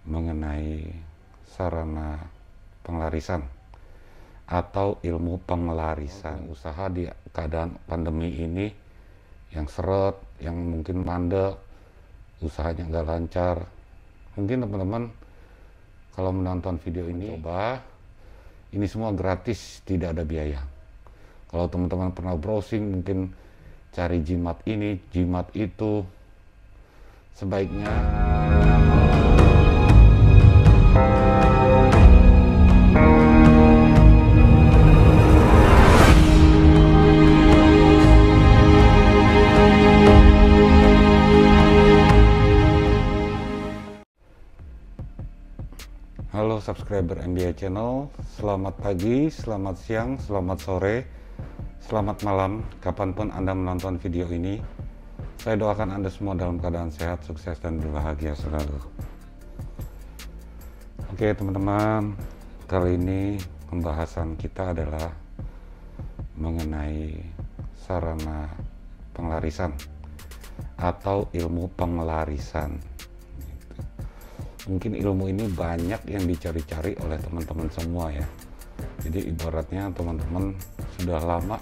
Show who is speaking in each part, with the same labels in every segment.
Speaker 1: mengenai sarana pengelarisan atau ilmu pengelarisan. Usaha di keadaan pandemi ini yang seret, yang mungkin mandek, usahanya nggak lancar. Mungkin teman-teman kalau menonton video ini, coba ini semua gratis, tidak ada biaya. Kalau teman-teman pernah browsing, mungkin cari jimat ini, jimat itu, sebaiknya halo subscriber MBA Channel, selamat pagi, selamat siang, selamat sore, selamat malam, kapanpun Anda menonton video ini. Saya doakan Anda semua dalam keadaan sehat, sukses, dan berbahagia selalu. Oke teman-teman, kali ini pembahasan kita adalah mengenai sarana pengelarisan atau ilmu pengelarisan. Mungkin ilmu ini banyak yang dicari-cari oleh teman-teman semua ya. Jadi ibaratnya teman-teman sudah lama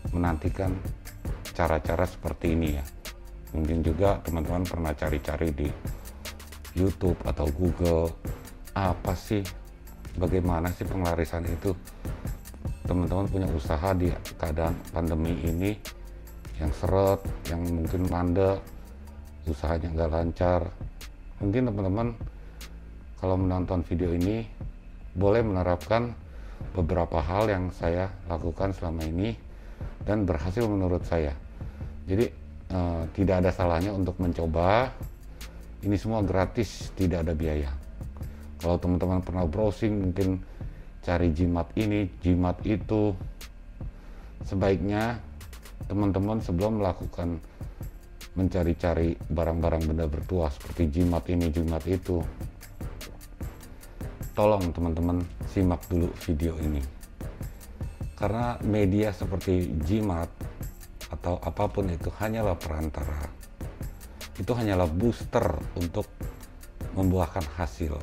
Speaker 1: menantikan cara-cara seperti ini ya. Mungkin juga teman-teman pernah cari-cari di YouTube atau Google, apa sih, bagaimana sih pengelarisan itu. Teman-teman punya usaha di keadaan pandemi ini yang seret, yang mungkin mandek, usahanya nggak lancar. Mungkin teman-teman kalau menonton video ini boleh menerapkan beberapa hal yang saya lakukan selama ini dan berhasil menurut saya. Jadi tidak ada salahnya untuk mencoba. Ini semua gratis, tidak ada biaya. Kalau teman-teman pernah browsing, mungkin cari jimat ini, jimat itu, sebaiknya teman-teman sebelum melakukan mencari-cari barang-barang benda bertuah seperti jimat ini, jimat itu, tolong teman-teman simak dulu video ini, karena media seperti jimat atau apapun itu hanyalah perantara, itu hanyalah booster untuk membuahkan hasil.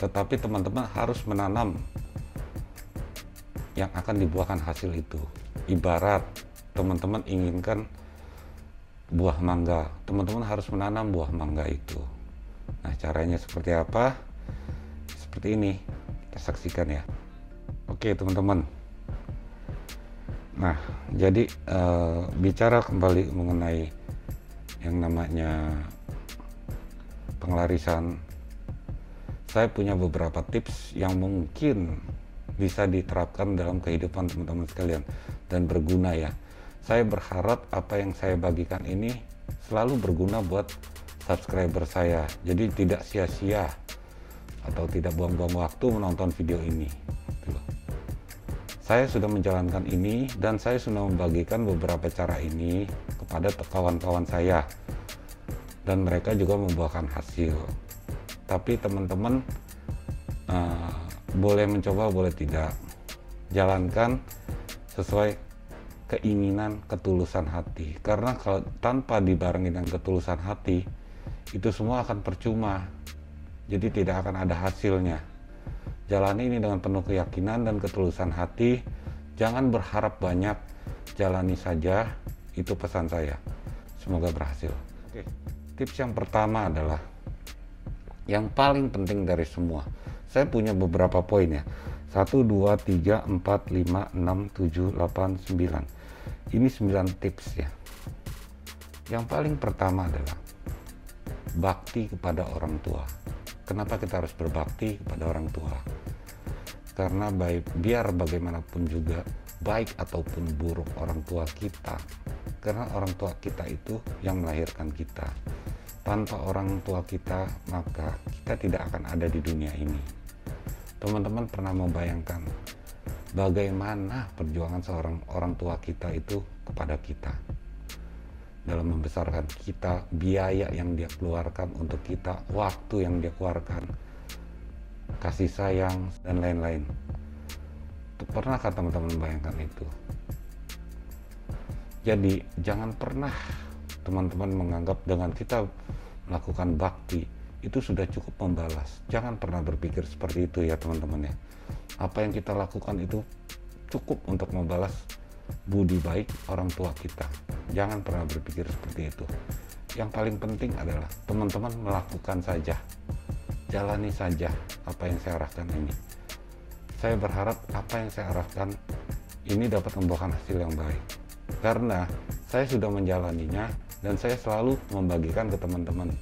Speaker 1: Tetapi teman-teman harus menanam yang akan dibuahkan hasil itu. Ibarat teman-teman inginkan buah mangga, teman-teman harus menanam buah mangga itu. Nah, caranya seperti apa? Seperti ini, kita saksikan ya. Oke teman-teman, nah jadi bicara kembali mengenai yang namanya pengelarisan, saya punya beberapa tips yang mungkin bisa diterapkan dalam kehidupan teman-teman sekalian dan berguna ya. Saya berharap apa yang saya bagikan ini selalu berguna buat subscriber saya. Jadi tidak sia-sia atau tidak buang-buang waktu menonton video ini. Saya sudah menjalankan ini dan saya sudah membagikan beberapa cara ini kepada kawan-kawan saya. Dan mereka juga membuahkan hasil. Tapi teman-teman boleh mencoba, boleh tidak. Jalankan sesuai keinginan, ketulusan hati. Karena kalau tanpa dibarengi dengan ketulusan hati, itu semua akan percuma. Jadi tidak akan ada hasilnya. Jalani ini dengan penuh keyakinan dan ketulusan hati. Jangan berharap banyak, jalani saja. Itu pesan saya. Semoga berhasil. Oke. Tips yang pertama adalah yang paling penting dari semua. Saya punya beberapa poin ya. 1, 2, 3, 4, 5, 6, 7, 8, 9. Ini 9 tips ya. Yang paling pertama adalah bakti kepada orang tua. Kenapa kita harus berbakti kepada orang tua? Karena biar bagaimanapun juga, baik ataupun buruk orang tua kita, karena orang tua kita itu yang melahirkan kita. Tanpa orang tua kita, maka kita tidak akan ada di dunia ini. Teman-teman pernah membayangkan bagaimana perjuangan seorang orang tua kita itu kepada kita dalam membesarkan kita, biaya yang dia keluarkan untuk kita, waktu yang dia keluarkan, kasih sayang, dan lain-lain. Pernahkah teman-teman membayangkan itu? Jadi jangan pernah teman-teman menganggap dengan kita melakukan bakti itu sudah cukup membalas. Jangan pernah berpikir seperti itu ya teman-teman ya. Apa yang kita lakukan itu cukup untuk membalas budi baik orang tua kita. Jangan pernah berpikir seperti itu. Yang paling penting adalah teman-teman melakukan saja, jalani saja apa yang saya arahkan ini. Saya berharap apa yang saya arahkan ini dapat membuahkan hasil yang baik, karena saya sudah menjalaninya dan saya selalu membagikan ke teman-teman.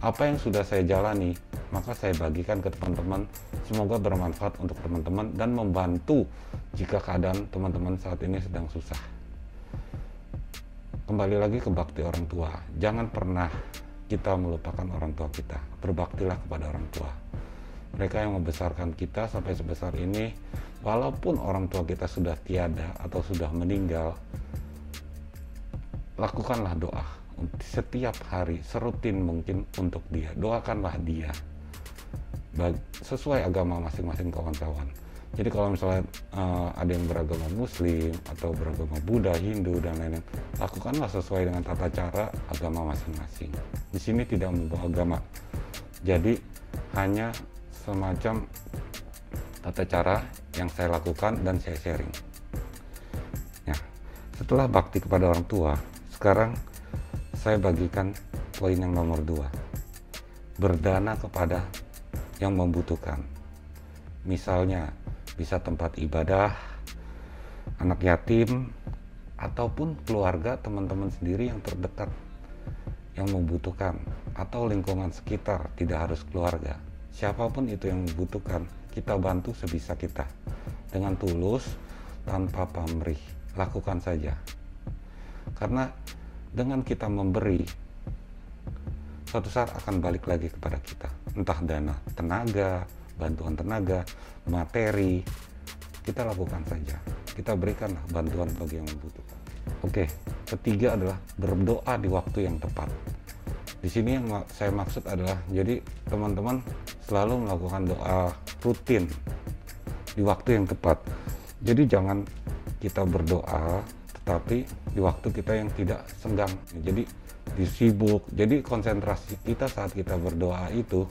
Speaker 1: Apa yang sudah saya jalani, maka saya bagikan ke teman-teman. Semoga bermanfaat untuk teman-teman dan membantu jika keadaan teman-teman saat ini sedang susah. Kembali lagi ke bakti orang tua. Jangan pernah kita melupakan orang tua kita. Berbaktilah kepada orang tua. Mereka yang membesarkan kita sampai sebesar ini, walaupun orang tua kita sudah tiada atau sudah meninggal, lakukanlah doa setiap hari, serutin mungkin untuk dia. Doakanlah dia sesuai agama masing-masing kawan-kawan. Jadi kalau misalnya ada yang beragama Muslim atau beragama Buddha, Hindu dan lain-lain, lakukanlah sesuai dengan tata cara agama masing-masing. Di sini tidak membawa agama, jadi hanya semacam tata cara yang saya lakukan dan saya sharing. Nah, setelah bakti kepada orang tua, sekarang saya bagikan poin yang nomor 2. Berdana kepada yang membutuhkan. Misalnya bisa tempat ibadah, anak yatim, ataupun keluarga teman-teman sendiri yang terdekat yang membutuhkan, atau lingkungan sekitar, tidak harus keluarga. Siapapun itu yang membutuhkan, kita bantu sebisa kita dengan tulus, tanpa pamrih. Lakukan saja, karena dengan kita memberi, suatu saat akan balik lagi kepada kita, entah dana, tenaga, bantuan tenaga, materi. Kita lakukan saja, kita berikanlah bantuan bagi yang membutuhkan. Oke, ketiga adalah berdoa di waktu yang tepat. Di sini yang saya maksud adalah, jadi teman-teman selalu melakukan doa rutin di waktu yang tepat. Jadi jangan kita berdoa tetapi di waktu kita yang tidak senggang, jadi disibuk. Jadi konsentrasi kita saat kita berdoa itu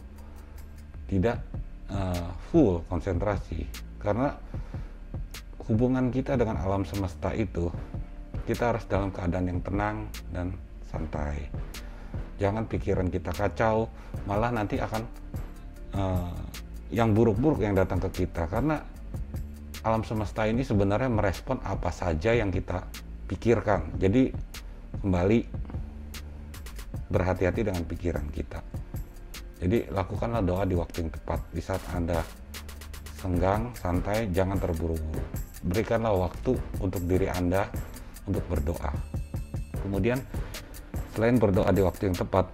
Speaker 1: tidak full konsentrasi, karena hubungan kita dengan alam semesta itu, kita harus dalam keadaan yang tenang dan santai. Jangan pikiran kita kacau, malah nanti akan yang buruk-buruk yang datang ke kita, karena alam semesta ini sebenarnya merespon apa saja yang kita pikirkan. Jadi kembali berhati-hati dengan pikiran kita. Jadi lakukanlah doa di waktu yang tepat. Di saat Anda senggang, santai, jangan terburu-buru. Berikanlah waktu untuk diri Anda untuk berdoa. Kemudian selain berdoa di waktu yang tepat,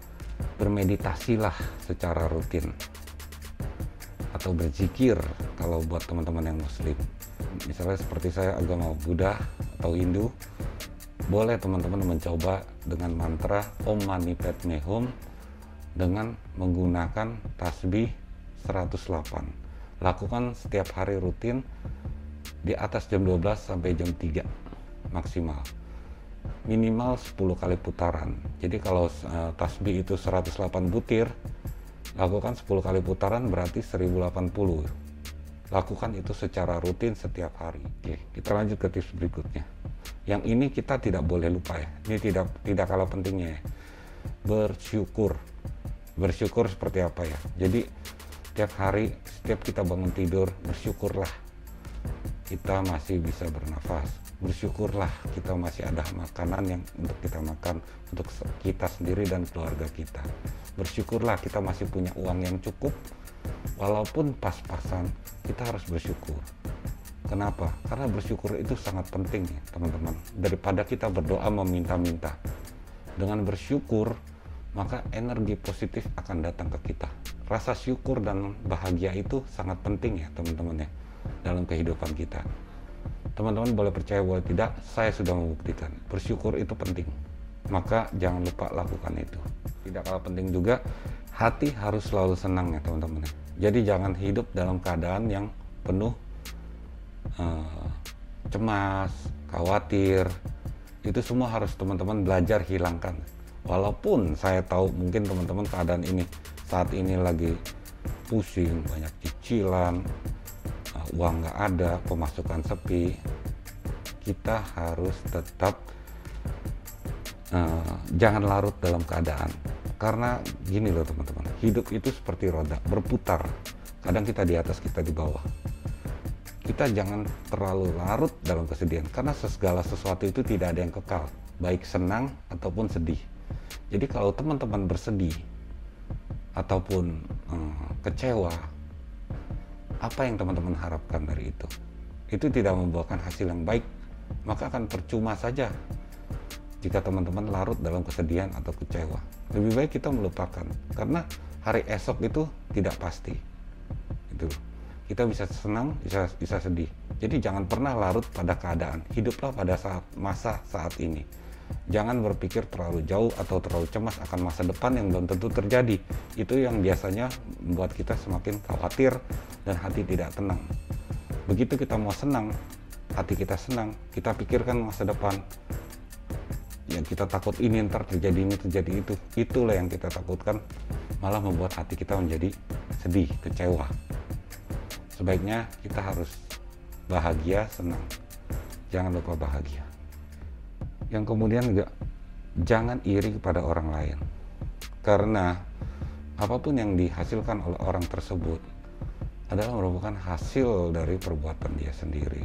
Speaker 1: bermeditasilah secara rutin atau berzikir kalau buat teman-teman yang Muslim. Misalnya seperti saya agama Buddha atau Hindu, boleh teman-teman mencoba dengan mantra Om Mani Padme Hum dengan menggunakan tasbih 108. Lakukan setiap hari rutin di atas jam 12 sampai jam 3 maksimal. Minimal 10 kali putaran. Jadi kalau tasbih itu 108 butir, lakukan 10 kali putaran berarti 1080. Lakukan itu secara rutin setiap hari. Oke, kita lanjut ke tips berikutnya. Yang ini kita tidak boleh lupa ya. Ini tidak kalah pentingnya ya. Bersyukur. Bersyukur seperti apa ya? Jadi setiap hari, setiap kita bangun tidur, bersyukurlah kita masih bisa bernafas. Bersyukurlah kita masih ada makanan yang untuk kita makan, untuk kita sendiri dan keluarga kita. Bersyukurlah kita masih punya uang yang cukup, walaupun pas-pasan, kita harus bersyukur. Kenapa? Karena bersyukur itu sangat penting ya teman-teman. Daripada kita berdoa meminta-minta. Dengan bersyukur, maka energi positif akan datang ke kita. Rasa syukur dan bahagia itu sangat penting ya teman-teman ya dalam kehidupan kita. Teman-teman boleh percaya boleh tidak, saya sudah membuktikan bersyukur itu penting. Maka jangan lupa lakukan itu. Tidak kalah penting juga, hati harus selalu senang ya teman-teman. Jadi jangan hidup dalam keadaan yang penuh cemas, khawatir. Itu semua harus teman-teman belajar hilangkan. Walaupun saya tahu mungkin teman-teman keadaan ini saat ini lagi pusing, banyak cicilan, uang nggak ada, pemasukan sepi, kita harus tetap jangan larut dalam keadaan. Karena gini loh teman-teman, hidup itu seperti roda, berputar. Kadang kita di atas, kita di bawah. Kita jangan terlalu larut dalam kesedihan, karena segala sesuatu itu tidak ada yang kekal, baik senang ataupun sedih. Jadi kalau teman-teman bersedih ataupun kecewa, apa yang teman-teman harapkan dari itu? Itu tidak membuahkan hasil yang baik, maka akan percuma saja jika teman-teman larut dalam kesedihan atau kecewa. Lebih baik kita melupakan, karena hari esok itu tidak pasti. Itu kita bisa senang, bisa sedih. Jadi jangan pernah larut pada keadaan. Hiduplah pada masa saat ini. Jangan berpikir terlalu jauh atau terlalu cemas akan masa depan yang belum tentu terjadi. Itu yang biasanya membuat kita semakin khawatir dan hati tidak tenang. Begitu kita mau senang, hati kita senang, kita pikirkan masa depan. Yang kita takut ini ntar terjadi ini, terjadi itu. Itulah yang kita takutkan, malah membuat hati kita menjadi sedih, kecewa. Sebaiknya kita harus bahagia, senang. Jangan lupa bahagia. Yang kemudian juga, jangan iri kepada orang lain. Karena apapun yang dihasilkan oleh orang tersebut adalah merupakan hasil dari perbuatan dia sendiri.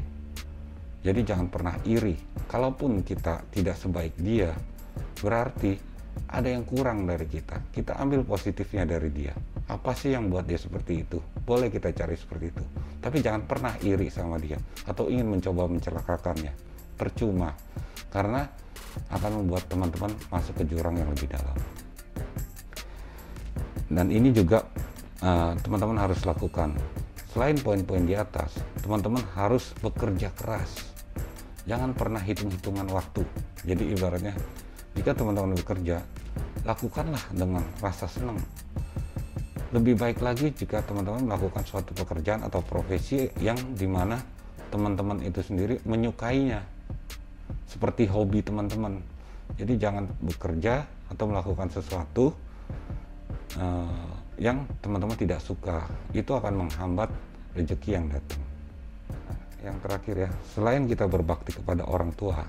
Speaker 1: Jadi jangan pernah iri. Kalaupun kita tidak sebaik dia, berarti ada yang kurang dari kita. Kita ambil positifnya dari dia. Apa sih yang buat dia seperti itu? Boleh kita cari seperti itu. Tapi jangan pernah iri sama dia atau ingin mencoba mencelakakannya. Percuma. Karena akan membuat teman-teman masuk ke jurang yang lebih dalam. Dan ini juga teman-teman harus lakukan. Selain poin-poin di atas, teman-teman harus bekerja keras. Jangan pernah hitung-hitungan waktu. Jadi ibaratnya, jika teman-teman bekerja, lakukanlah dengan rasa senang. Lebih baik lagi jika teman-teman melakukan suatu pekerjaan atau profesi yang dimana teman-teman itu sendiri menyukainya. Seperti hobi teman-teman. Jadi jangan bekerja atau melakukan sesuatu yang teman-teman tidak suka. Itu akan menghambat rezeki yang datang. Yang terakhir ya, selain kita berbakti kepada orang tua,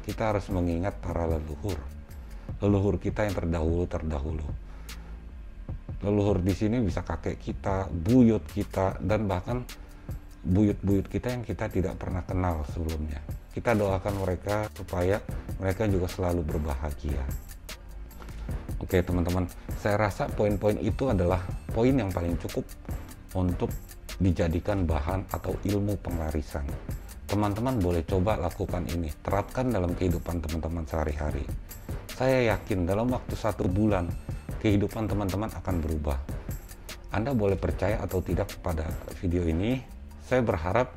Speaker 1: kita harus mengingat para leluhur kita yang terdahulu. Leluhur di sini bisa kakek kita, buyut kita, dan bahkan buyut-buyut kita yang kita tidak pernah kenal sebelumnya. Kita doakan mereka supaya mereka juga selalu berbahagia. Oke teman-teman, saya rasa poin-poin itu adalah poin yang paling cukup untuk dijadikan bahan atau ilmu penglarisan. Teman-teman boleh coba lakukan ini, terapkan dalam kehidupan teman-teman sehari-hari. Saya yakin dalam waktu 1 bulan, kehidupan teman-teman akan berubah. Anda boleh percaya atau tidak pada video ini. Saya berharap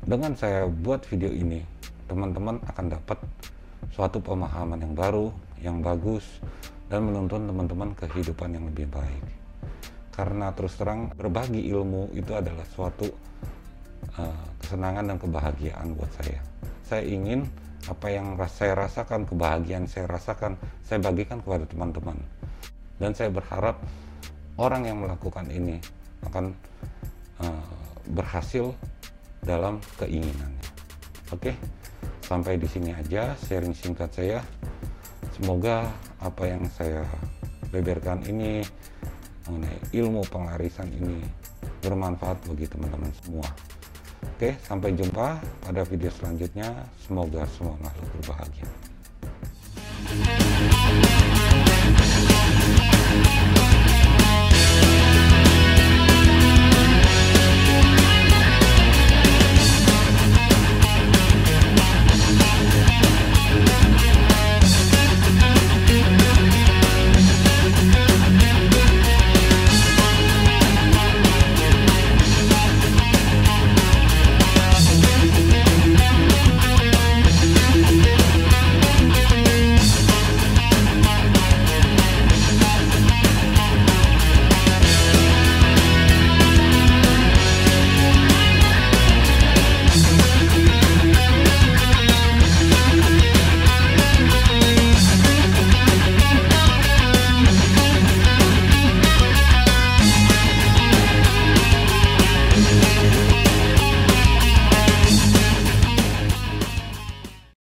Speaker 1: dengan saya buat video ini, teman-teman akan dapat suatu pemahaman yang baru, yang bagus, dan menuntun teman-teman kehidupan yang lebih baik. Karena terus terang berbagi ilmu itu adalah suatu kesenangan dan kebahagiaan buat saya. Saya ingin apa yang saya rasakan, kebahagiaan saya rasakan, saya bagikan kepada teman-teman. Dan saya berharap orang yang melakukan ini akan berhasil dalam keinginannya. Oke, sampai di sini aja sharing singkat saya. Semoga apa yang saya beberkan ini mengenai ilmu penglarisan ini bermanfaat bagi teman-teman semua. Oke, sampai jumpa pada video selanjutnya. Semoga semua makhluk berbahagia.